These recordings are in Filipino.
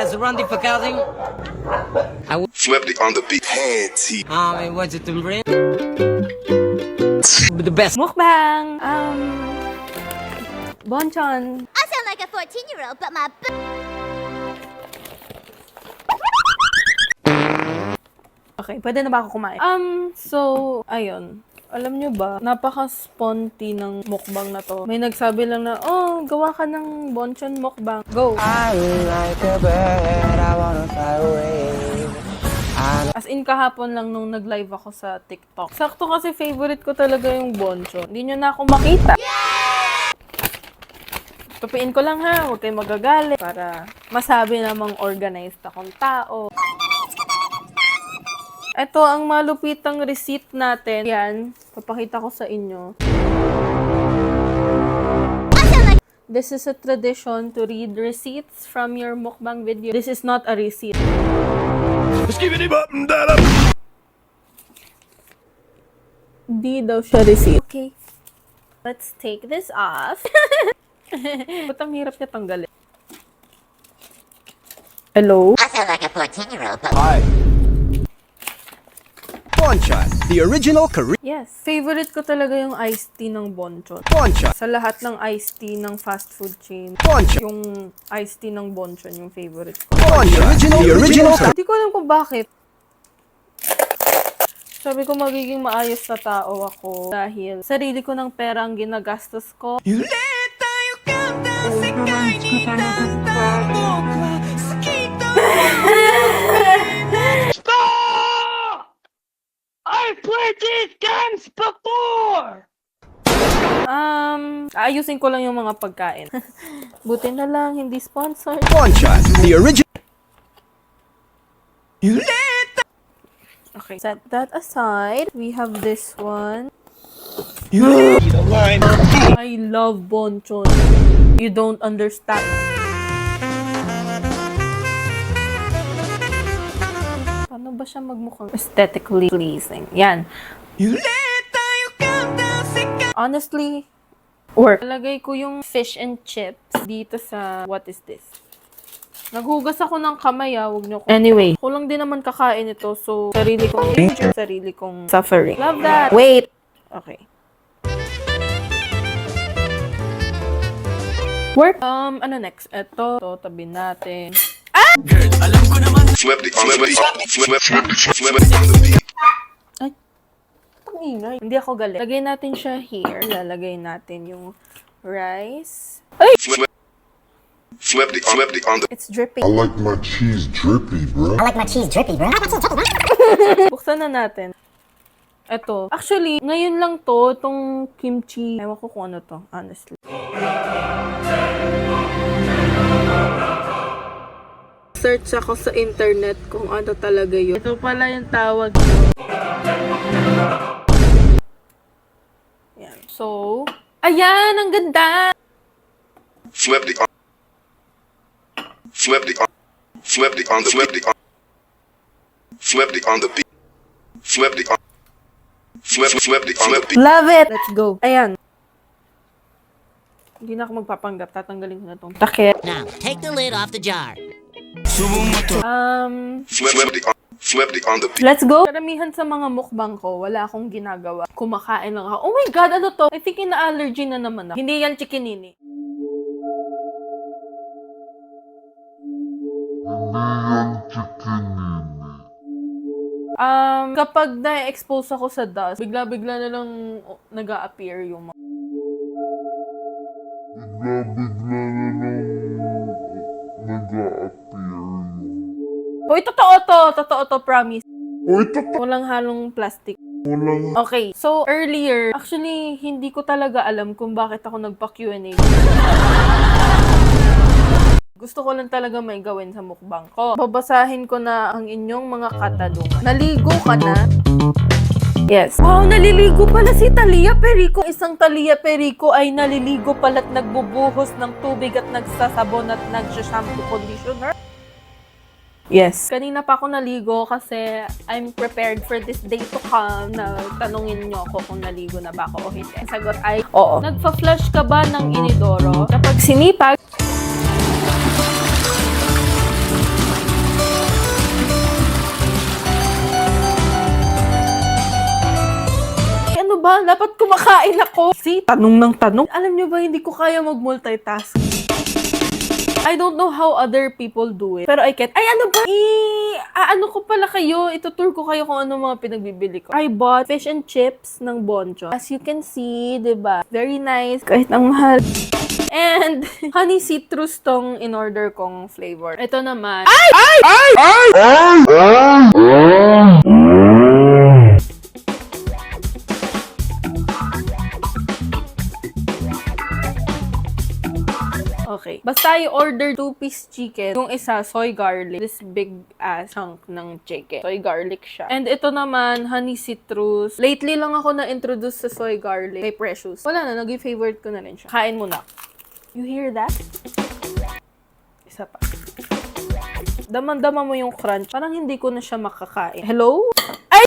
guys, Randy Fakazing. I will Flip it on the beat. Panty. and what's it to bring? The best. Mukbang! Bonchon. I sound like a 14-year-old, but my Okay, pwede na ba ako kumain? So, ayun. Alam nyo ba, napaka-sponty ng mukbang na to. May nagsabi lang na, oh, gawa ka ng bonchon mukbang. Go! I'm like a bird, I wanna fly away. As in, kahapon lang nung nag-live ako sa TikTok. Sakto kasi favorite ko talaga yung bonchon. Hindi nyo na ako makita. Tupiin ko lang ha, huwag kayong magagalit para masabi namang organized akong tao. Ito ang malupitang receipt natin. Yan, papakita ko sa inyo. This is a tradition to read receipts from your mukbang video. This is not a receipt. Di daw siya receipt. Okay. Let's take this off. Ba't ang hirap niya tanggalin? Hello? I sound like a 14-year-old, but Bonchon, the original Korean Yes. Favorite ko talaga yung iced tea ng Bonchon. Bonchon, Sa lahat ng iced tea ng fast food chain, Bonchon, yung iced tea ng Bonchon yung favorite ko. Bonchon, the original Hindi ko alam kung bakit. Sabi ko magiging maayos na tao ako dahil sarili ko ng pera ang ginagastos ko. Ayusin ko lang yung mga pagkain. Buti na lang, hindi sponsor. Bonchon, the original Okay, set that aside. We have this one. I love bonchon. You don't understand. Paano ba siya magmukhang aesthetically pleasing? Yan. Honestly, work. Lagay ko yung fish and chips dito sa, what is this? Naghugas ako ng kamay, wag niyo ko. Anyway, kulang din naman kakain ito, so sarili kong danger, sarili kong suffering. Love that! Wait! Okay. Work. Ano next? Ito, tabi natin. Flip it on the beat. Flip it on the beat. Ang ingay. Hindi ako galit. Lagay natin siya here. Lalagay natin yung rice. Ay! Flip it on the. It's dripping. I like my cheese drippy, bro. I like my cheese drippy, bro. Buksan na natin. Ito. Actually, ngayon lang to, itong kimchi. Ewan ko kung ano to, honestly. Search ako sa internet kung ano talaga yun. Ito pala yung tawag ko. Yan. So, ayan! Ang ganda! Flip it on. Flip it on. Flip it on the. Flip it on. Flip it on the beat. Flip it on. Flip it on the beat. Love it! Let's go. Ayan. Hindi na ako magpapanggap. Tatanggalin ko na itong takip. Now, take the lid off the jar. Flip it on. Flip it on the beat. Let's go! Karamihan sa mga mukbang ko, wala akong ginagawa. Kumakain lang ako. Oh my God, ano to? I think ina-allergy na naman ako. Hindi yan chikinini. Kapag na-expose ako sa dust, bigla-bigla na lang nag-a-appear yung mga... Hoy, totoo to! Totoo to, promise. Walang halong plastic. Okay, so earlier, actually, hindi ko talaga alam kung bakit ako nagpa-Q&A. Gusto ko lang talaga may gawin sa mukbang ko. Babasahin ko na ang inyong mga katanungan. Naligo ka na? Yes. Wow, naliligo pala si Talia Perico. Isang Talia Perico ay naliligo pala't nagbubuhos ng tubig at nagsasabon at nagsha-shampoo conditioner. Yes. Kanina pa ako naligo kasi I'm prepared for this day to come na tanungin nyo ako kung naligo na ba ako o hindi. Ang sagot ay, oo. Nagpa-flush ka ba ng inidoro? Kapag sinipag, ba? Dapat kumakain ako. See, tanong ng tanong. Alam niyo ba, hindi ko kaya mag-multitask. I don't know how other people do it. Pero I can't. Ay, ano ba? Ano ko pala kayo? Itutur ko kayo kung ano mga pinagbibili ko. I bought fish and chips ng Boncho. As you can see, diba? Very nice. Kahit ang mahal. And honey citrus tong in-order kong flavor. Ito naman. Okay. Basta i-order 2-piece chicken. Yung isa, soy garlic. This big ass chunk ng chicken. Soy garlic siya. And ito naman, honey citrus. Lately lang ako na-introduce sa soy garlic. Kay Precious. Wala na, naging favorite ko na rin siya. Kain mo na. You hear that? Isa pa. Daman-dama mo yung crunch. Parang hindi ko na siya makakain. Hello?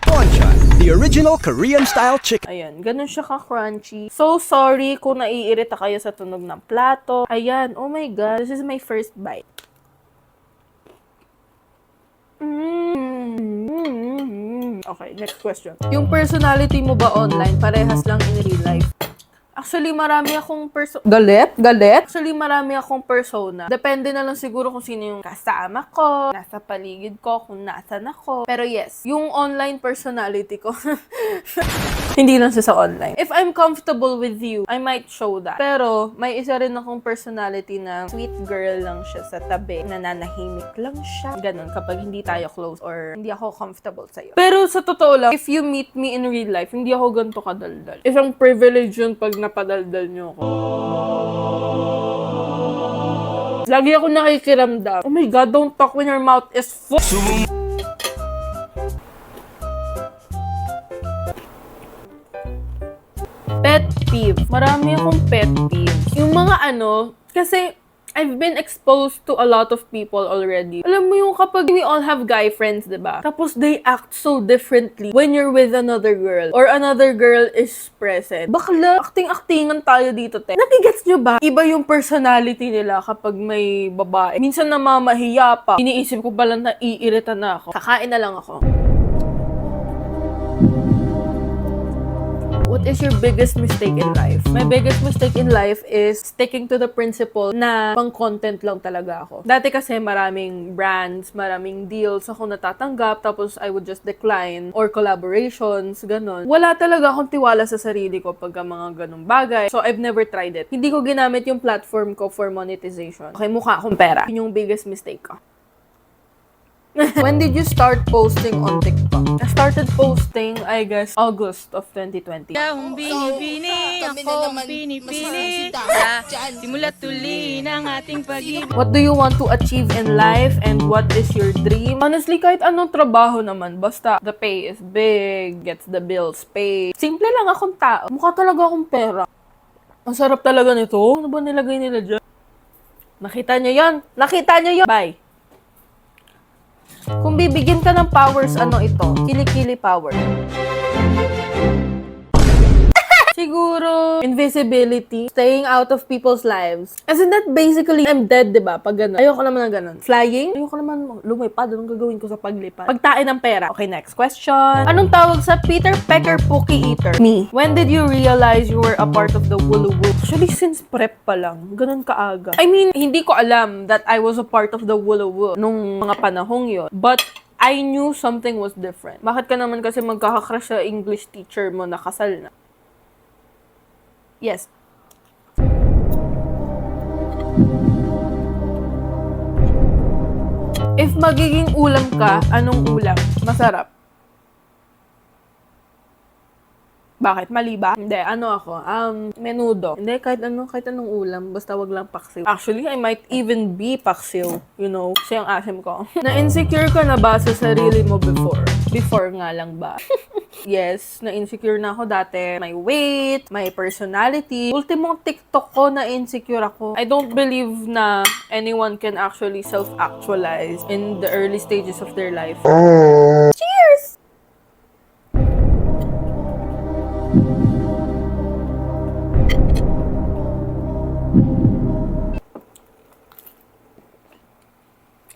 Bonchon, the original Korean-style chicken. Ayan, ganun siya ka-crunchy. So sorry kung naiirita kayo sa tunog ng plato. Ayan, oh my God, this is my first bite. Okay, next question. Yung personality mo ba online, parehas lang in real life? Actually, marami akong Galit? Actually, marami akong persona. Depende na lang siguro kung sino yung kasama ko, nasa paligid ko, kung nasan ako. Pero yes, yung online personality ko, hindi lang siya sa online. If I'm comfortable with you, I might show that. Pero, may isa rin akong personality na sweet girl lang siya sa tabi, nananahimik lang siya. Ganon, kapag hindi tayo close or hindi ako comfortable sa'yo. Pero sa totoo lang, if you meet me in real life, hindi ako ganito kadaldal. Isang privilege yun pag napadaldal nyo ako. Lagi ako nakikiramdam. Oh my God, don't talk when your mouth is full. Pet peeve. Marami akong pet peeve. Yung mga kasi I've been exposed to a lot of people already. Alam mo yung kapag we all have guy friends, diba? Tapos they act so differently when you're with another girl or another girl is present. Bakla, acting-actingan tayo dito, te. Nagigets nyo ba? Iba yung personality nila kapag may babae. Minsan namamahiya pa. Iniisip ko pala na iirita na ako. Kakain na lang ako. What is your biggest mistake in life? My biggest mistake in life is sticking to the principle na pang-content lang talaga ako. Dati kasi maraming brands, maraming deals ako natatanggap, tapos I would just decline or collaborations, ganon. Wala talaga akong tiwala sa sarili ko pagka mga ganong bagay. So I've never tried it. Hindi ko ginamit yung platform ko for monetization. Okay, mukha akong pera. Yun yung biggest mistake ko. When did you start posting on TikTok? I started posting, I guess, August of 2020. Akong binibini, akong pinipili. Simula't tuli ng ating pag-ibig. What do you want to achieve in life and what is your dream? Honestly, kahit anong trabaho naman, basta the pay is big, gets the bills paid. Simple lang akong tao. Mukha talaga akong pera. Ang sarap talaga nito. Ano ba nilagay nila dyan? Nakita nyo yan? Nakita nyo yan? Bye. Kung bibigyan ka ng powers, ano ito? Kilikili power. Siguro, invisibility, staying out of people's lives. As in that, basically, I'm dead, diba? Pag gano'n. Ayoko naman ng gano'n. Flying? Ayoko naman lumipad. Anong gagawin ko sa paglipad? Pagtain ng pera. Okay, next question. Anong tawag sa Peter Pecker Pookie Eater? Me. When did you realize you were a part of the Wulu-Woo? Actually, since prep pa lang. Ganun kaaga. I mean, hindi ko alam that I was a part of the Wulu-Woo nung mga panahong yun. But, I knew something was different. Bakit ka naman kasi magkakakrush sa English teacher mo na kasal na? Yes. If magiging ulam ka, anong ulam? Masarap. Bakit? Mali ba? Hindi, menudo. Hindi, kahit anong ulam, basta wag lang paksiw. Actually, I might even be paksiw, you know, kasi ang asim ko. Na-insecure ka na ba sa sarili mo before? Before nga lang ba? Yes, na-insecure na ako dati. My weight, my personality. Ultimong TikTok ko, na-insecure ako. I don't believe na anyone can actually self-actualize in the early stages of their life. Cheers!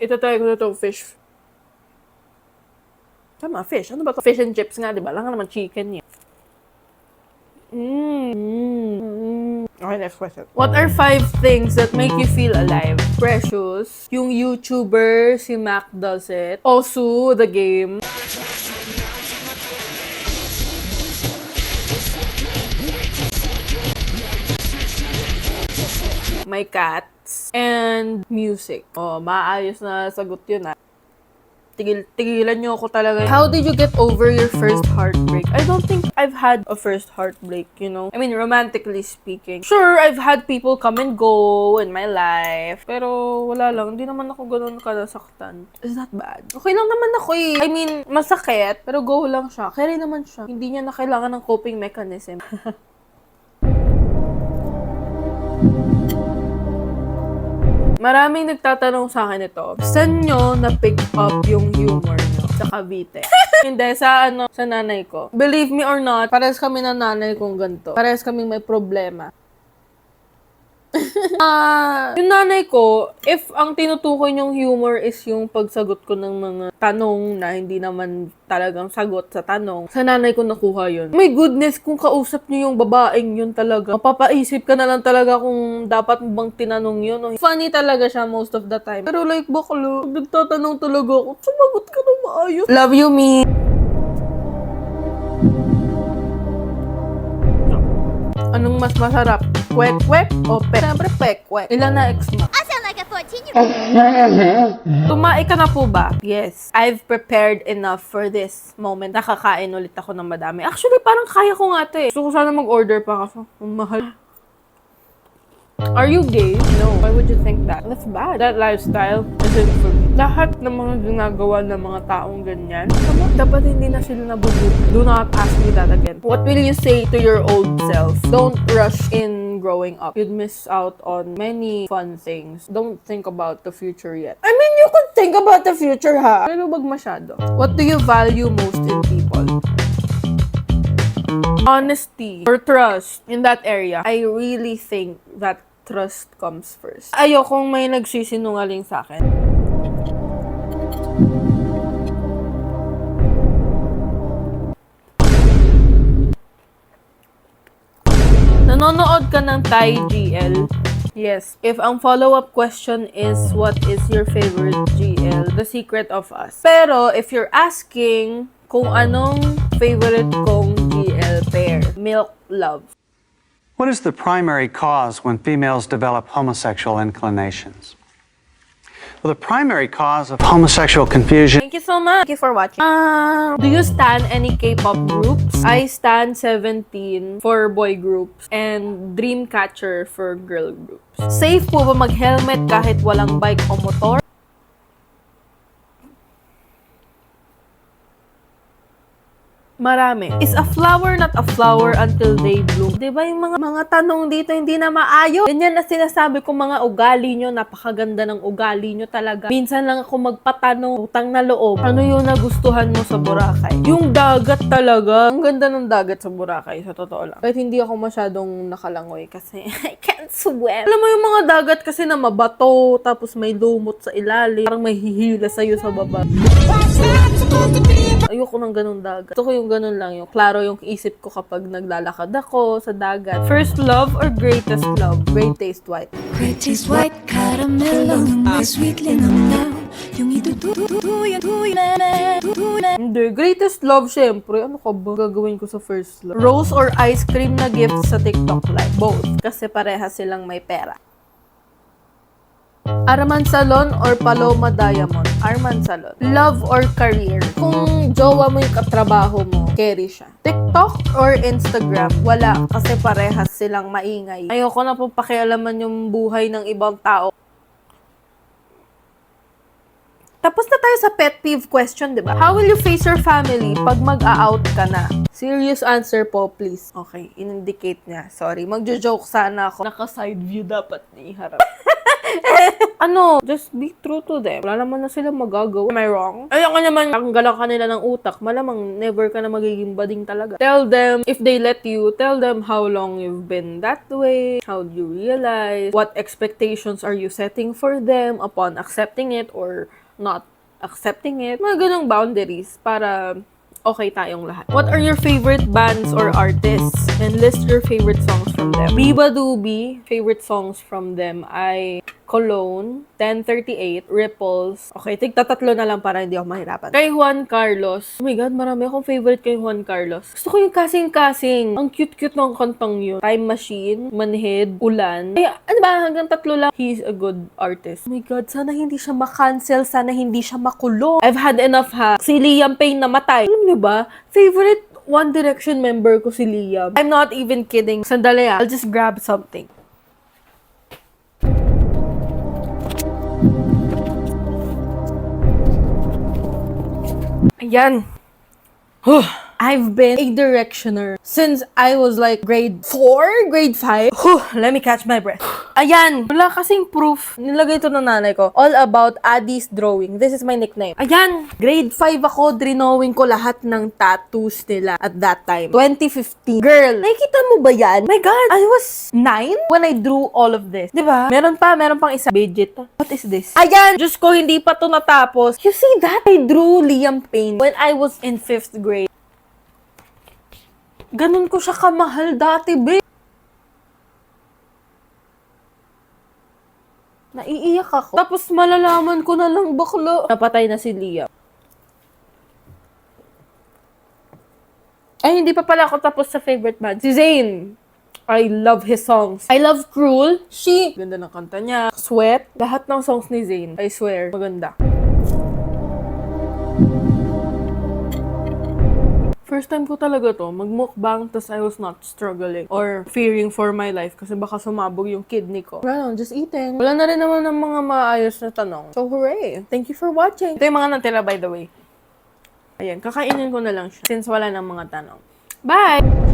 Itatry ko na itong fish. Tama, fish. Ano ba ito? Fish and chips nga, di ba? Lang naman chicken niya. Okay, next question. What are 5 things that make you feel alive? Precious, yung YouTuber, si Mac does it. Osu, the game. My cats. And music. Oh, maayos na sagot yun ah. Tigilan nyo ako talaga. How did you get over your first heartbreak? I don't think I've had a first heartbreak, you know? I mean, romantically speaking. Sure, I've had people come and go in my life. Pero wala lang. Hindi naman ako ganun nasaktan. Is that bad? Okay lang naman ako eh. I mean, masakit. Pero go lang siya. Carry naman siya. Hindi niya na kailangan ng coping mechanism. Maraming nagtatanong sa akin ito. Saan nyo na-pick up yung humor nyo sa Cavite? Hindi, sa nanay ko. Believe me or not, parehas kami na nanay kong ganito. Parehas kaming may problema. Yung nanay ko, if ang tinutukoy niyong humor is yung pagsagot ko ng mga tanong na hindi naman talagang sagot sa tanong, sa nanay ko nakuha yun. My goodness, kung kausap niyo yung babaeng yun talaga, mapapaisip ka na lang talaga kung dapat mo bang tinanong yun. Funny talaga siya most of the time. Pero like, bakla, nagtatanong talaga ako, sumagot ka na maayos. Love you, me. Anong mas masarap? Kwek-kwek o pek? Siyempre, pek-kwek. Ilan na ex mo? I sound like a 14-year-old. Tumae ka na po ba? Yes. I've prepared enough for this moment. Nakakain ulit ako ng madami. Actually, parang kaya ko nga ito eh. Gusto ko sana mag-order pa kasi. Ang mahal. Are you gay? No. Why would you think that? That's bad. That lifestyle isn't for me. Lahat ng mga ginagawa ng mga taong ganyan, dapat hindi na sila nabubuti. Do not ask me that again. What will you say to your old self? Don't rush in growing up. You'd miss out on many fun things. Don't think about the future yet. I mean, you could think about the future, ha? Pero wag masyado. What do you value most in people? Honesty or trust in that area. I really think that trust comes first. Ayokong may nagsisinungaling sa akin. Nanonood ka ng Thai GL? Yes. If ang follow-up question is, what is your favorite GL? The Secret of Us. Pero, if you're asking kung anong favorite kong GL pair, Milk Love. What is the primary cause when females develop homosexual inclinations? Well, the primary cause of homosexual confusion. Thank you so much. Thank you for watching. Do you stan any K-pop groups? I stan 17 for boy groups and Dreamcatcher for girl groups. Safe po ba mag-helmet kahit walang bike o motor? Marami. Is a flower not a flower until they bloom? Diba yung mga tanong dito hindi na maayos? Ganyan na sinasabi ko, mga ugali nyo, napakaganda ng ugali nyo talaga. Minsan lang ako magpatanong, utang na loob. Ano yung nagustuhan mo sa Boracay? Yung dagat talaga. Ang ganda ng dagat sa Boracay, sa totoo lang. Kahit hindi ako masyadong nakalangoy kasi I can't swim. Alam mo yung mga dagat kasi na mabato, tapos may lumot sa ilalim. Parang may hihila sa'yo sa baba. Ayoko ng ganung dagat. Gusto ko yung ganun lang, yung klaro yung isip ko kapag naglalakad ako sa dagat. First love or greatest love? Great Taste White. Great Taste White caramel may sweetly namnaw yung itutuyo na. Hindi, greatest love syempre. Ano ka ba gagawin ko sa first love? Rose or ice cream na gift sa TikTok live? Both. Kasi parehas silang may pera. Arman Salon or Paloma Diamond? Arman Salon. Love or career? Kung jowa mo yung katrabaho mo, carry siya. TikTok or Instagram? Wala, kasi parehas silang maingay. Ayoko na po pakialaman yung buhay ng ibang tao. Tapos na tayo sa pet peeve question, di ba? How will you face your family pag mag-a-out ka na? Serious answer po, please. Okay, in-indicate niya. Sorry, magjo-joke sana ako. Naka-side view dapat iharap. Just be true to them. Wala naman na sila magagawa. Am I wrong? Ayoko naman tanggalan ka nila ng utak. Malamang never ka na magiging bading talaga. Tell them, if they let you, tell them how long you've been that way, how do you realize, what expectations are you setting for them upon accepting it or not accepting it. Mga ganong boundaries para okay tayong lahat. What are your favorite bands or artists? And list your favorite songs from them. Biba Doobie, favorite songs from them ay Cologne, 1038, Ripples. Okay, tigtatatlo na lang para hindi ako mahirapan. Kay Juan Carlos. Oh my God, marami akong favorite kay Juan Carlos. Gusto ko yung kasing-kasing. Ang cute-cute ng kantang yun. Time Machine, Manhid, Ulan. Ay, ano ba? Hanggang tatlo lang. He's a good artist. Oh my God, sana hindi siya makancel. Sana hindi siya makulong. I've had enough ha. Si Liam Payne namatay. Alam niyo ba? Favorite One Direction member ko si Liam. I'm not even kidding. Sandali I'll just grab something. Ayan. I've been a Directioner since I was like grade 4, grade 5. Let me catch my breath. Ayan. Wala kasing proof. Nilagay ito ng nanay ko. All about Addie's drawing. This is my nickname. Ayan. Grade 5 ako. Drawing ko lahat ng tattoos nila at that time. 2015. Girl, nakikita mo ba yan? My God, I was 9 when I drew all of this. Diba? Meron pang isa. Digit. What is this? Ayan. Diyos ko, hindi pa to natapos. You see that? I drew Liam Payne when I was in 5th grade. Ganun ko siya kamahal dati, be. Naiiyak ako. Tapos malalaman ko na lang bakla. Napatay na si Liam. Ay, hindi pa pala ako tapos sa favorite band. Si Zayn. I love his songs. I love Cruel. Ganda ng kanta niya. Sweat. Lahat ng songs ni Zayn. I swear. Maganda. First time ko talaga to, magmukbang, tas I was not struggling or fearing for my life kasi baka sumabog yung kidney ko. Wala lang, just eating. Wala na rin naman ng mga maayos na tanong. So, hooray! Thank you for watching. Ito yung mga natira, by the way. Ayan, kakainin ko na lang siya since wala ng mga tanong. Bye!